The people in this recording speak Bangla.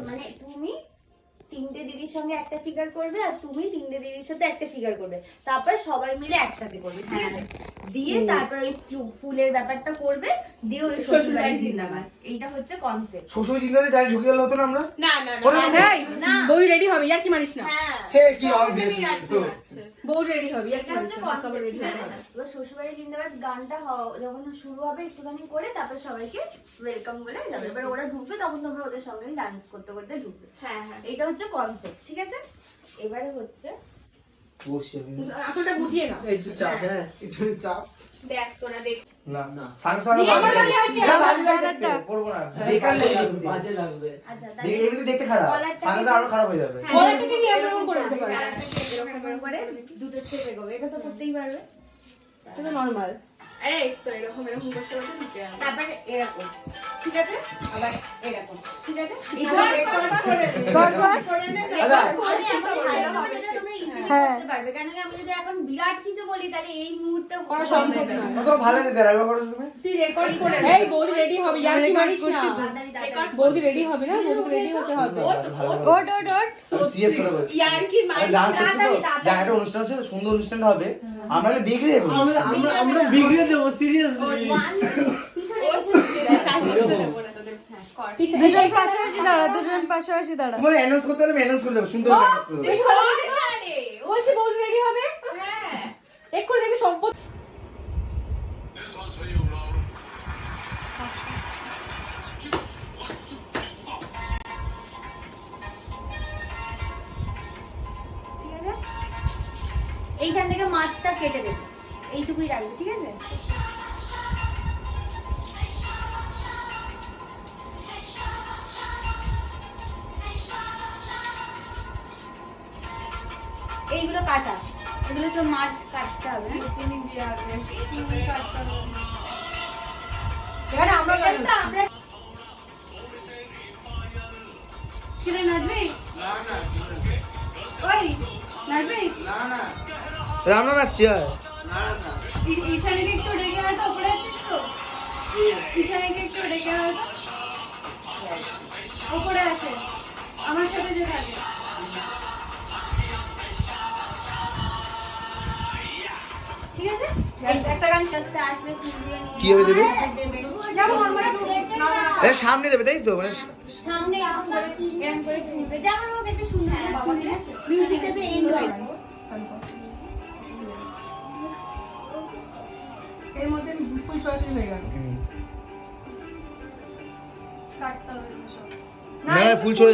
মানে তুমি 3টে দিদির সঙ্গে একটা ফিগার করবে আর তুমি 3টে দিদির সাথে একটা ফিগার করবে, তারপর সবাই মিলে একসাথে করবে, ঠিক আছে? দিয়ে তারপর ওই ফুলের ব্যাপারটা করবে, দিয়ে ওই শ্বশুরবাড়ি জিন্দাবাদ, এইটা হচ্ছে কনসেপ্ট। শ্বশুর জিন্দাবাদে যাই ঢুকে গেল হতো না আমরা? না না না বউ রেডি হবে, আর কি মানিস না? হ্যাঁ হে কি অবভিয়াস বউ রেডি হবে, আর কি এটা মানিস হচ্ছে না? কনসেপ্ট, ঠিক আছে? এবার শ্বশুরবাড়ি জিন্দাবাদ গানটা যখন শুরু হবে একটুখানি করে তারপর সবাইকে ওয়েলকাম বলে যাবে, এবার ওরা ঢুকবে তখন তোমরা ওদের সঙ্গে ডান্স করতে করতে ঢুকবে। হ্যাঁ হ্যাঁ, এটা হচ্ছে কনসেপ্ট, ঠিক আছে? এবারে হচ্ছে বসে আসলটা গুটিয়ে না। একটু চাপ, হ্যাঁ একটু চাপ। দেখ তোরা দেখ, না না সাংসার ভালো লাগবে, পড়বো না, বেকার লাগবে, বাজে লাগবে। আচ্ছা এমনি দেখতে খারাপ, সাংসার আরো খারাপ হয়ে যাবে। কলারটাকে নিয়ে এরকম করে দিতে পারে, এরকম করে দুটো স্টেপ এগোবে, এটা তো করতেই পারবে। এটা তো নরমাল। এই তো এরকম এরকম করতে করতে নিচে যাবে, তারপরে এরকম, ঠিক আছে? আবার এরকম, ঠিক আছে? আচ্ছা করতে পারবে, কেন কি আমি যদি এখন বিরাট কিছু বলি তাহলে এই মুহূর্তে করা সম্ভব নয়। কত ভালো দিতে রাখো করো তুমি। তুই রেকর্ড করে এই বৌদি রেডি হবে, আর কি মানিস না? বৌদি রেডি হবে না, বৌদি রেডি হতে হবে। সিএস করে বলছি ইয়ার কি মারিস যা একটা অনুষ্ঠান আছে সুন্দর অনুষ্ঠানটা হবে, আমরা বিগড়ে দেবো, আমরা বিগড়ে দেবো সিরিয়াসলি। দুজন পাশাপাশি দাঁড়া, দুজন পাশাপাশি দাঁড়া। তোমার অ্যানাউন্স করতে হলে অ্যানাউন্স করে দেবো, সুন্দর অ্যানাউন্স করে দেবো। বলছি বৌদি রেডি হবে, এক্ষুনি দেখবি সম্পদ। ঠিক আছে? এইখান থেকে মাছটা কেটে দেবে, এইটুকুই রাখবে, ঠিক আছে? এইগুলো কাটা, এগুলো সব মাছ কাটতে হবে, এখানে আমরা গান এটা আমরা ছেলে নাচবে, ওই নাচবে, রান্না নাচছি হয় ঈশানীকে একটু ডেকে হয়তো ওপরে আছিস তো, ঈশানীকে একটু ডেকে হয়তো ওপরে আসে আমার সাথে যে থাকে। ঠিক আছে? একটা গান সাথে আসবে, ফুলগুলো নিয়ে কিভাবে দেবে? যেমন আমরা এটা সামনে দেবে তাই তো, মানে সামনে এরকম করে ঝুলবে, যেমন হোক এতে শুনবে বাবা, ঠিক আছে? মিউজিকটাতে এনজয় করো। এর মধ্যে ফুল সরাসরি হয়ে গেল। কাটতে হবে সব। না ফুল ছড়ে